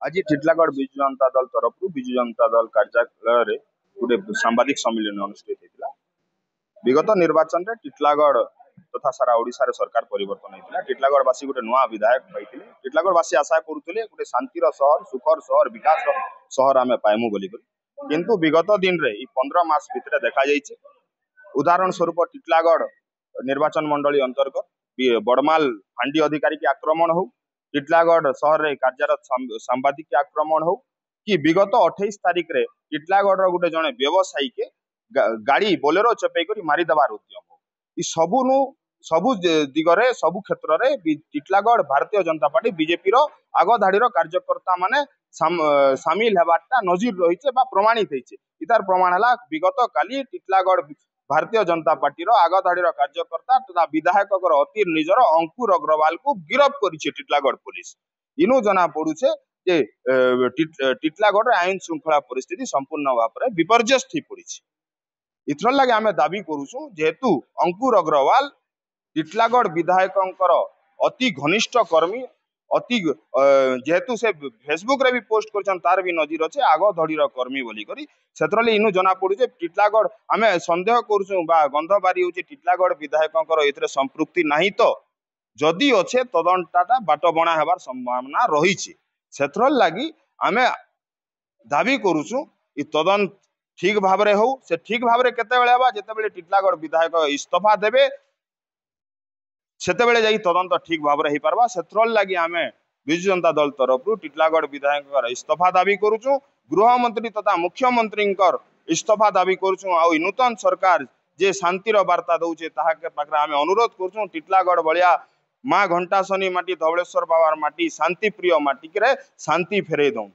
आज टिटलागढ़ विजु जनता दल तरफ विजु जनता दल कार्यालय गोटे सांबादिक सम्मेलन अनुष्ठित होता। विगत निर्वाचन में टिटलागढ़ तथा सारा ओडिशा रे सरकार परिवर्तन होता। टिटलागढ़वासी गोटे नुआ विधायक पाई। टिटलागढ़वासी आशा करुले गोटे शांतिर सहर सुखर सहर विकास सहर आम पाइमु बोली किंतु विगत दिन रे 15 मास भितर देखा जाइए। उदाहरण स्वरूप टिटलागढ़ निर्वाचन मंडली अंतर्गत बड़माल फांडी अधिकारी की आक्रमण हो, टिटलागढ़ सहर रे कार्यरत सांबादिक आक्रमण हो कि विगत 28 तारिख रे टिटलागढ़ गोटे जड़े व्यवसायी के गाड़ी बोलेरो चपेई कर मारिदेवार उद्यम हो। सबु दिगरे सबु क्षेत्र रे टिटलागढ़ भारतीय जनता पार्टी बीजेपी रो आग धाड़ीर कार्यकर्ता माने सामिल हेबारटा नजिर रही प्रमाणित होइछे। इतार प्रमाण है विगत काली टिटलागढ़ भारतीय जनता पार्टी आग धाड़ीर कार्यकर्ता तथा विधायक अति निजर अंकुर अग्रवाल को गिरफ्त करिछे टिटलागढ़ पुलिस। इनु जना पड़ुछे जे टिटलागढ़ आईन श्रृंखला परिस्थिति संपूर्ण भाव में विपर्यस्त हो पड़ी। इथर लगे आम दाबी करुचु जेहेतु अंकुर अग्रवाल टिटलागढ़ विधायक अति घनिष्ठ कर्मी अति जेहेतु से फेसबुक रे भी पोस्ट कर तार भी नजीर अच्छे आग धड़ीर कर्मी बोली करी से इनु जना पड़ुचे टिटलागढ़ आम सन्देह करुचु गंध बारी होची टिटलागढ़ विधायक ए संपृक्ति नहीं तो जदि अच्छे तदंतटा बाट बणा हेबार संभावना रही। से लगी आम दाबी करुचु तदंत ठीक भाव हो से ठीक भाव केतेबेले हेबा जेतेबेले टिटलागढ़ विधायक इस्तीफा देबे सेतेबेले जाई तदंत ठीक भाव हो पारबा। से लगी आम विजु जनता दल तरफ टिटलागढ़ विधायक इस्तीफा दाबी करुचु। गृहमंत्री तथा मुख्यमंत्री इस्तीफा दाबी करुचु। आ नूतन सरकार जे शांतिर वार्ता दौचे ताहाके पाखरे आम अनुरोध करुचु टिटलागढ़ भलिया माँ घंटाशनी माटी धवलेश्वर बाबार माटी शांति प्रिय माटी के शांति फेरे दऊ।